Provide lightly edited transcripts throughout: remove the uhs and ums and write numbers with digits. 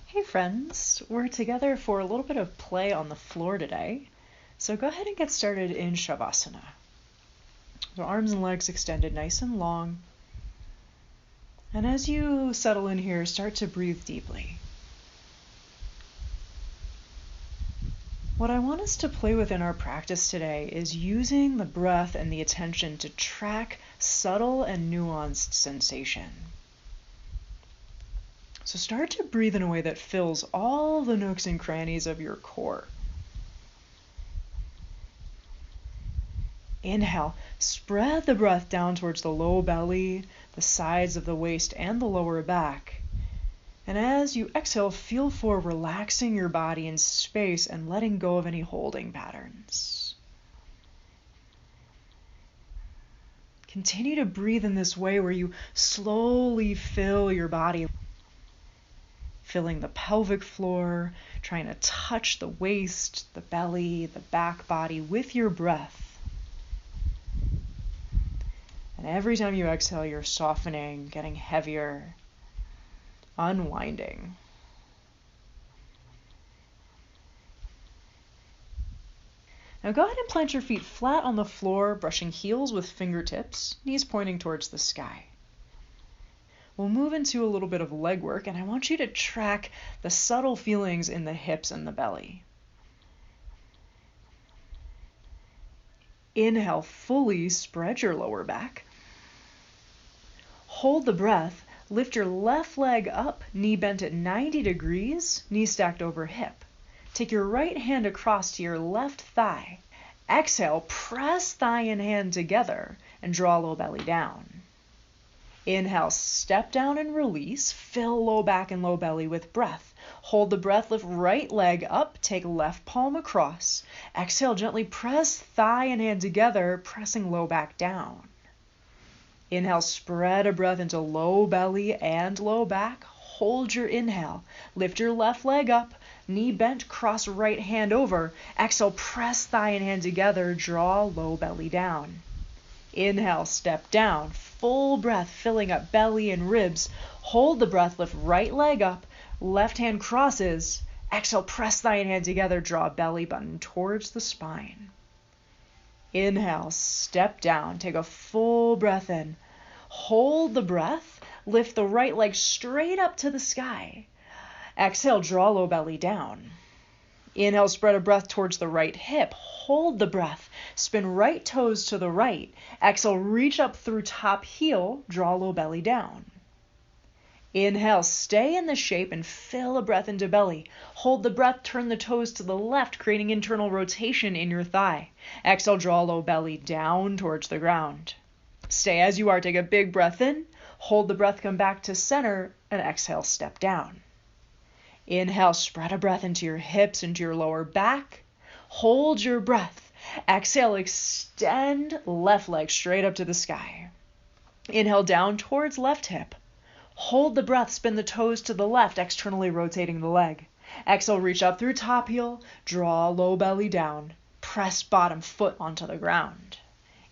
Hey friends, we're together for a little bit of play on the floor today. So go ahead and get started in Shavasana. So arms and legs extended nice and long. And as you settle in here, start to breathe deeply. What I want us to play with in our practice today is using the breath and the attention to track subtle and nuanced sensation. So start to breathe in a way that fills all the nooks and crannies of your core. Inhale, spread the breath down towards the low belly, the sides of the waist, and the lower back. And as you exhale, feel for relaxing your body in space and letting go of any holding patterns. Continue to breathe in this way where you slowly fill your body, filling the pelvic floor, trying to touch the waist, the belly, the back body with your breath. And every time you exhale, you're softening, getting heavier, unwinding. Now go ahead and plant your feet flat on the floor, brushing heels with fingertips, knees pointing towards the sky. We'll move into a little bit of leg work, and I want you to track the subtle feelings in the hips and the belly. Inhale, fully spread your lower back. Hold the breath, lift your left leg up, knee bent at 90 degrees, knee stacked over hip. Take your right hand across to your left thigh. Exhale, press thigh and hand together and draw low belly down. Inhale, step down and release. Fill low back and low belly with breath. Hold the breath, lift right leg up, take left palm across. Exhale, gently press thigh and hand together, pressing low back down. Inhale, spread a breath into low belly and low back. Hold your inhale. Lift your left leg up, knee bent, cross right hand over. Exhale, press thigh and hand together, draw low belly down. Inhale, step down, full breath, filling up belly and ribs. Hold the breath, lift right leg up, left hand crosses. Exhale, press thigh and hand together, draw belly button towards the spine. Inhale, step down, take a full breath in. Hold the breath, lift the right leg straight up to the sky. Exhale, draw low belly down. Inhale, spread a breath towards the right hip. Hold the breath. Spin right toes to the right. Exhale, reach up through top heel. Draw low belly down. Inhale, stay in the shape and fill a breath into belly. Hold the breath, turn the toes to the left, creating internal rotation in your thigh. Exhale, draw low belly down towards the ground. Stay as you are. Take a big breath in. Hold the breath, come back to center, and exhale, step down. Inhale, spread a breath into your hips, into your lower back. Hold your breath. Exhale, extend left leg straight up to the sky. Inhale, down towards left hip. Hold the breath, spin the toes to the left, externally rotating the leg. Exhale, reach up through top heel, draw low belly down. Press bottom foot onto the ground.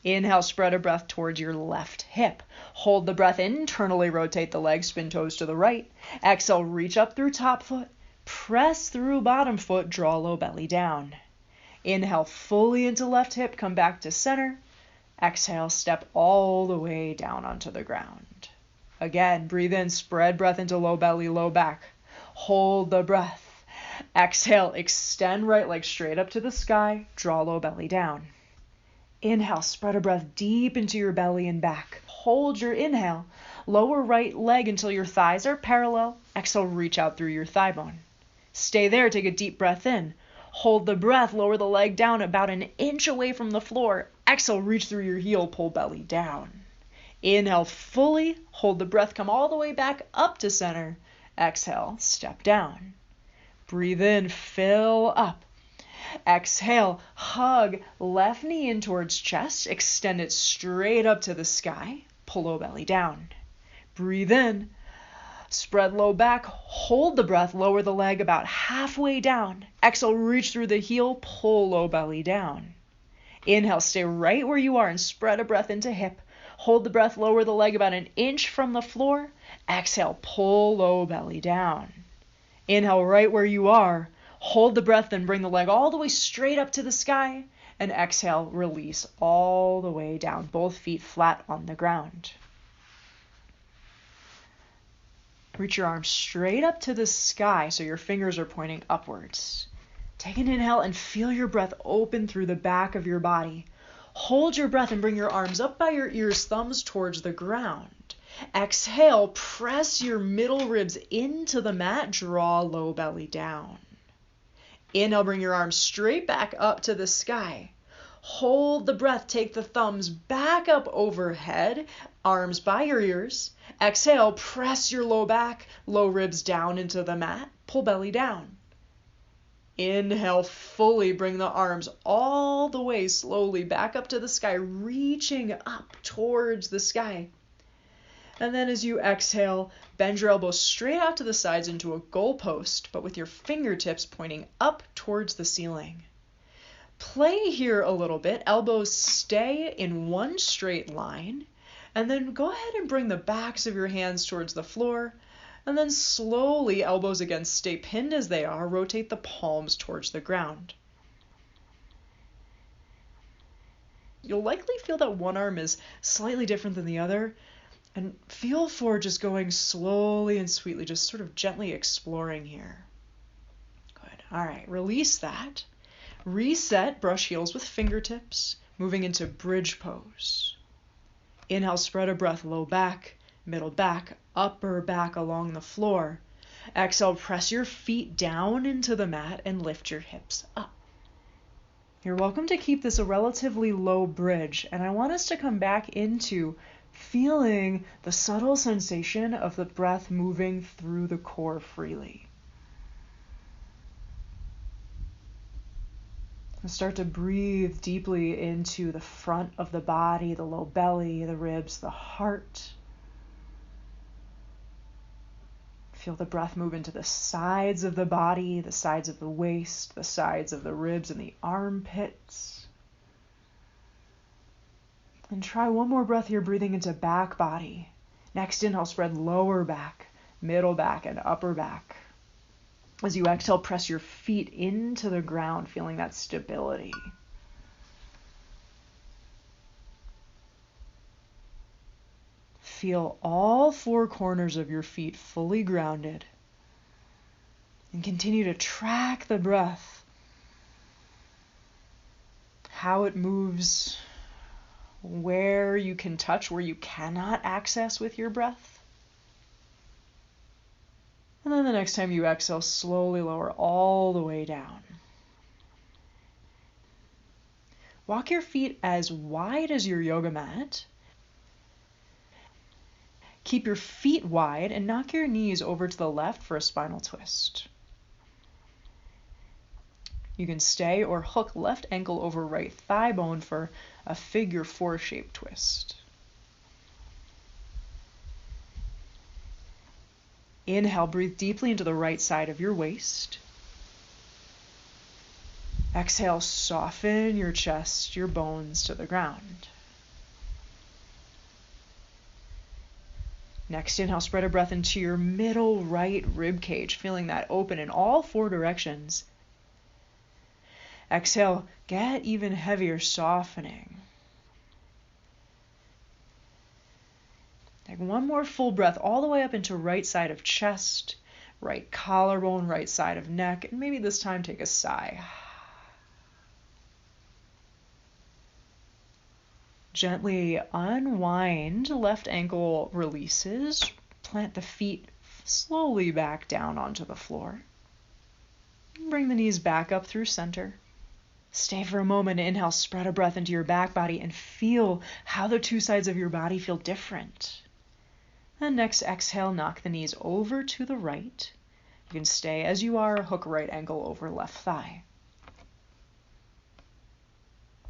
Inhale, spread a breath towards your left hip. Hold the breath, internally rotate the leg, spin toes to the right. Exhale, reach up through top foot. Press through bottom foot, draw low belly down. Inhale, fully into left hip, come back to center. Exhale, step all the way down onto the ground. Again, breathe in, spread breath into low belly, low back. Hold the breath. Exhale, extend right leg straight up to the sky, draw low belly down. Inhale, spread a breath deep into your belly and back. Hold your inhale. Lower right leg until your thighs are parallel. Exhale, reach out through your thigh bone. Stay there, take a deep breath in. Hold the breath, lower the leg down about an inch away from the floor. Exhale, reach through your heel, pull belly down. Inhale fully, hold the breath, come all the way back up to center. Exhale, step down. Breathe in, fill up. Exhale, hug left knee in towards chest, extend it straight up to the sky, pull low belly down. Breathe in, spread low back, hold the breath, lower the leg about halfway down. Exhale, reach through the heel, pull low belly down. Inhale, stay right where you are and spread a breath into hip. Hold the breath, lower the leg about an inch from the floor. Exhale, pull low belly down. Inhale right where you are. Hold the breath, then bring the leg all the way straight up to the sky. And exhale, release all the way down, both feet flat on the ground. Reach your arms straight up to the sky so your fingers are pointing upwards. Take an inhale and feel your breath open through the back of your body. Hold your breath and bring your arms up by your ears, thumbs towards the ground. Exhale, press your middle ribs into the mat, draw low belly down. Inhale, bring your arms straight back up to the sky. Hold the breath, take the thumbs back up overhead, arms by your ears. Exhale, press your low back, low ribs down into the mat, pull belly down. Inhale, fully bring the arms all the way slowly back up to the sky, reaching up towards the sky. And then as you exhale, bend your elbows straight out to the sides into a goalpost, but with your fingertips pointing up towards the ceiling. Play here a little bit. Elbows stay in one straight line, and then go ahead and bring the backs of your hands towards the floor, and then slowly, elbows again stay pinned as they are, rotate the palms towards the ground. You'll likely feel that one arm is slightly different than the other, and feel for just going slowly and sweetly, just sort of gently exploring here. Good. All right, release that. Reset, brush heels with fingertips, moving into bridge pose. Inhale, spread a breath, low back, middle back, upper back along the floor. Exhale, press your feet down into the mat and lift your hips up. You're welcome to keep this a relatively low bridge, and I want us to come back into feeling the subtle sensation of the breath moving through the core freely. And start to breathe deeply into the front of the body, the low belly, the ribs, the heart. Feel the breath move into the sides of the body, the sides of the waist, the sides of the ribs and the armpits. And try one more breath here, breathing into back body. Next inhale, spread lower back, middle back, and upper back. As you exhale, press your feet into the ground, feeling that stability. Feel all four corners of your feet fully grounded. And continue to track the breath, how it moves, where you can touch, where you cannot access with your breath. And then the next time you exhale, slowly lower all the way down. Walk your feet as wide as your yoga mat. Keep your feet wide and knock your knees over to the left for a spinal twist. You can stay or hook left ankle over right thigh bone for a figure four shaped twist. Inhale, breathe deeply into the right side of your waist. Exhale, soften your chest, your bones to the ground. Next, inhale, spread a breath into your middle right rib cage, feeling that open in all four directions. Exhale, get even heavier, softening. Take one more full breath all the way up into right side of chest, right collarbone, right side of neck, and maybe this time take a sigh. Gently unwind, left ankle releases, plant the feet slowly back down onto the floor. Bring the knees back up through center. Stay for a moment, inhale, spread a breath into your back body and feel how the two sides of your body feel different. And next, exhale, knock the knees over to the right. You can stay as you are, hook right ankle over left thigh.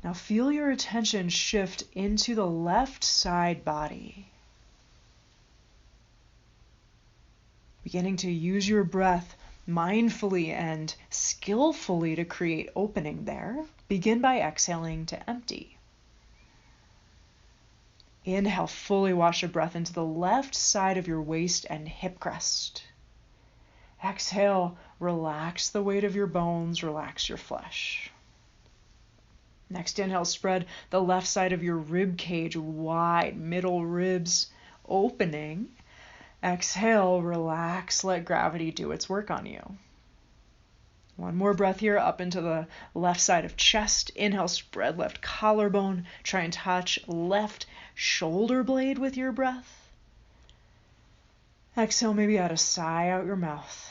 Now feel your attention shift into the left side body. Beginning to use your breath mindfully and skillfully to create opening there. Begin by exhaling to empty. Inhale, fully wash your breath into the left side of your waist and hip crest. Exhale, relax the weight of your bones, relax your flesh. Next inhale, spread the left side of your rib cage wide, middle ribs opening. Exhale, relax, let gravity do its work on you. One more breath here, up into the left side of chest. Inhale, spread left collarbone. Try and touch left shoulder blade with your breath. Exhale, maybe add a sigh out your mouth.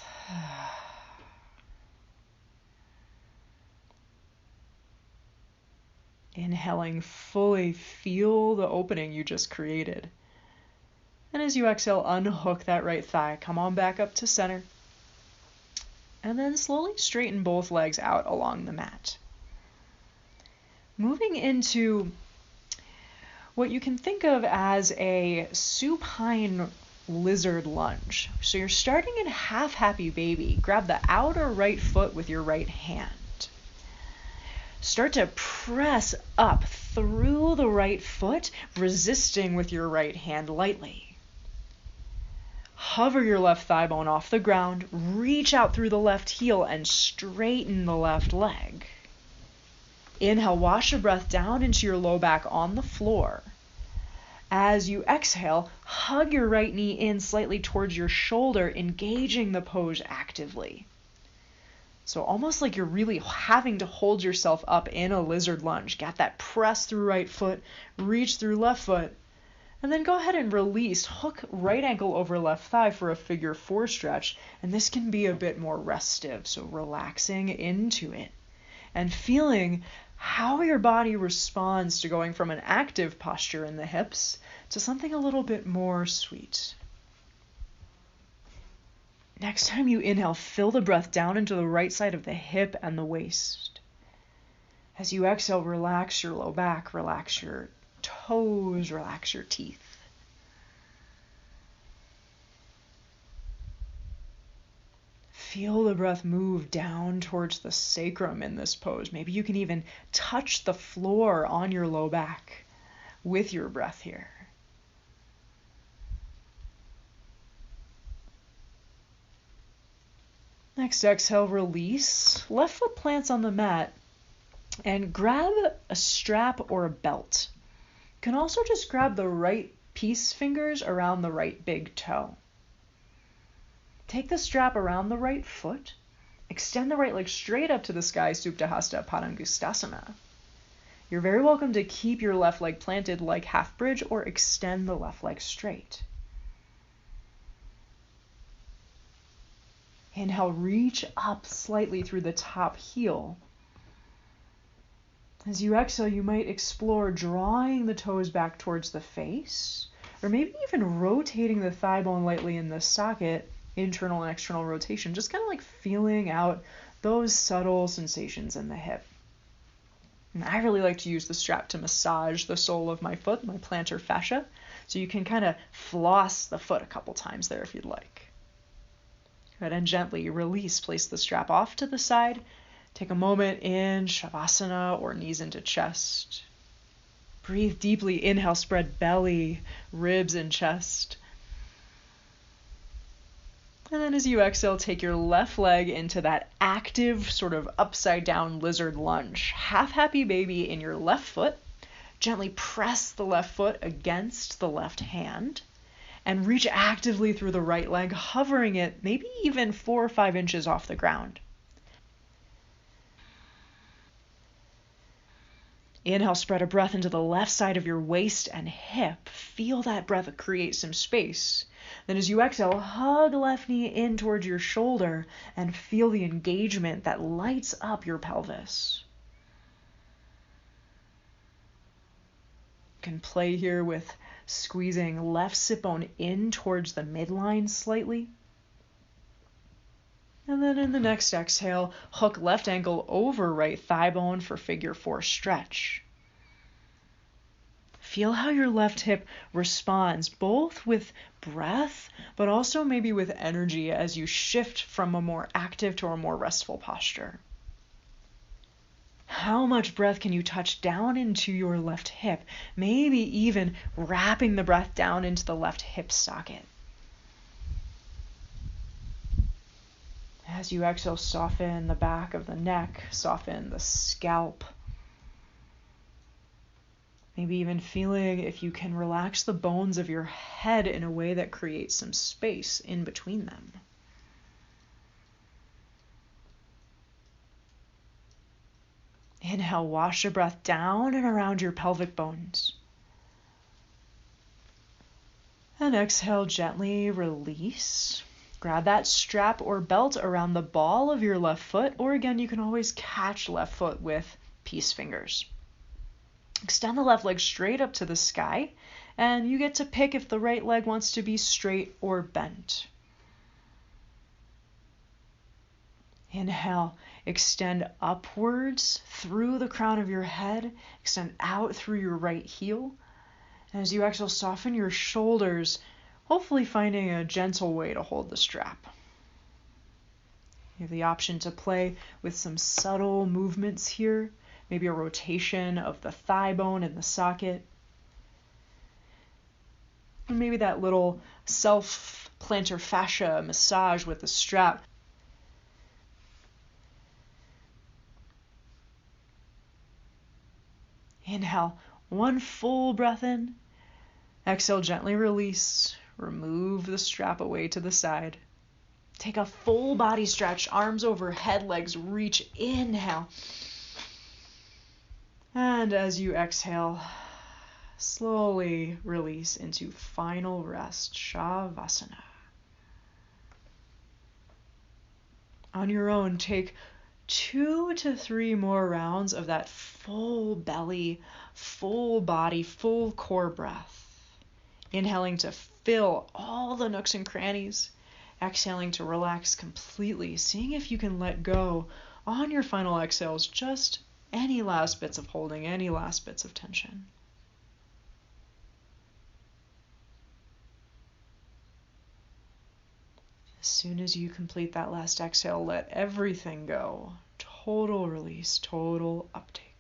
Inhaling fully, feel the opening you just created. And as you exhale, unhook that right thigh. Come on back up to center. And then slowly straighten both legs out along the mat. Moving into what you can think of as a supine lizard lunge. So you're starting in half happy baby. Grab the outer right foot with your right hand. Start to press up through the right foot, resisting with your right hand lightly. Hover your left thigh bone off the ground, reach out through the left heel and straighten the left leg. Inhale, wash your breath down into your low back on the floor. As you exhale, hug your right knee in slightly towards your shoulder, engaging the pose actively. So almost like you're really having to hold yourself up in a lizard lunge. Get that press through right foot, reach through left foot, and then go ahead and release. Hook right ankle over left thigh for a figure 4 stretch. And this can be a bit more restive, so relaxing into it and feeling how your body responds to going from an active posture in the hips to something a little bit more sweet. Next time you inhale, fill the breath down into the right side of the hip and the waist. As you exhale, relax your low back, relax your toes, relax your teeth. Feel the breath move down towards the sacrum in this pose. Maybe you can even touch the floor on your low back with your breath here. Next exhale, release. Left foot plants on the mat and grab a strap or a belt. You can also just grab the right peace fingers around the right big toe. Take the strap around the right foot. Extend the right leg straight up to the sky, Supta Hasta Padangustasana. You're very welcome to keep your left leg planted like half bridge or extend the left leg straight. Inhale, reach up slightly through the top heel. As you exhale, you might explore drawing the toes back towards the face, or maybe even rotating the thigh bone lightly in the socket, internal and external rotation, just kind of like feeling out those subtle sensations in the hip. And I really like to use the strap to massage the sole of my foot, my plantar fascia, so you can kind of floss the foot a couple times there if you'd like. Good, and gently release. Place the strap off to the side. Take a moment in Shavasana or knees into chest. Breathe deeply. Inhale, spread belly, ribs, and chest. And then as you exhale, take your left leg into that active sort of upside down lizard lunge. Half happy baby in your left foot. Gently press the left foot against the left hand. And reach actively through the right leg, hovering it maybe even 4 or 5 inches off the ground. Inhale, spread a breath into the left side of your waist and hip. Feel that breath create some space. Then as you exhale, hug left knee in towards your shoulder and feel the engagement that lights up your pelvis. You can play here with squeezing left sit bone in towards the midline slightly. And then in the next exhale, hook left ankle over right thigh bone for figure 4 stretch. Feel how your left hip responds, both with breath, but also maybe with energy as you shift from a more active to a more restful posture. How much breath can you touch down into your left hip? Maybe even wrapping the breath down into the left hip socket. As you exhale, soften the back of the neck, soften the scalp. Maybe even feeling if you can relax the bones of your head in a way that creates some space in between them. Inhale, wash your breath down and around your pelvic bones. And exhale, gently release. Grab that strap or belt around the ball of your left foot, or again, you can always catch left foot with peace fingers. Extend the left leg straight up to the sky, and you get to pick if the right leg wants to be straight or bent. Inhale, extend upwards through the crown of your head, extend out through your right heel. And as you exhale, soften your shoulders, hopefully finding a gentle way to hold the strap. You have the option to play with some subtle movements here, maybe a rotation of the thigh bone in the socket. And maybe that little self-plantar fascia massage with the strap. Inhale, one full breath in. Exhale, gently release. Remove the strap away to the side. Take a full body stretch, arms overhead, legs reach. Inhale. And as you exhale, slowly release into final rest, Shavasana. On your own, take 2 to 3 more rounds of that full belly, full body, full core breath. Inhaling to fill all the nooks and crannies. Exhaling to relax completely, seeing if you can let go on your final exhales, just any last bits of holding, any last bits of tension. As soon as you complete that last exhale, let everything go. Total release, total uptake.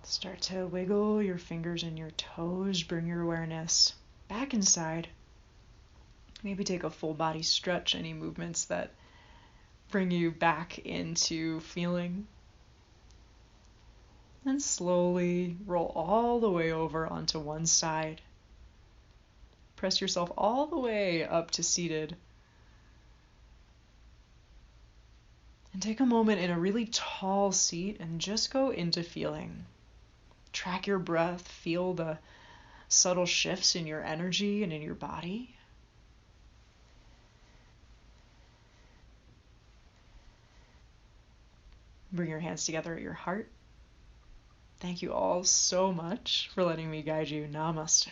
Start to wiggle your fingers and your toes. Bring your awareness back inside. Maybe take a full body stretch, any movements that bring you back into feeling. And slowly roll all the way over onto one side. Press yourself all the way up to seated. And take a moment in a really tall seat and just go into feeling. Track your breath, feel the subtle shifts in your energy and in your body. Bring your hands together at your heart. Thank you all so much for letting me guide you. Namaste.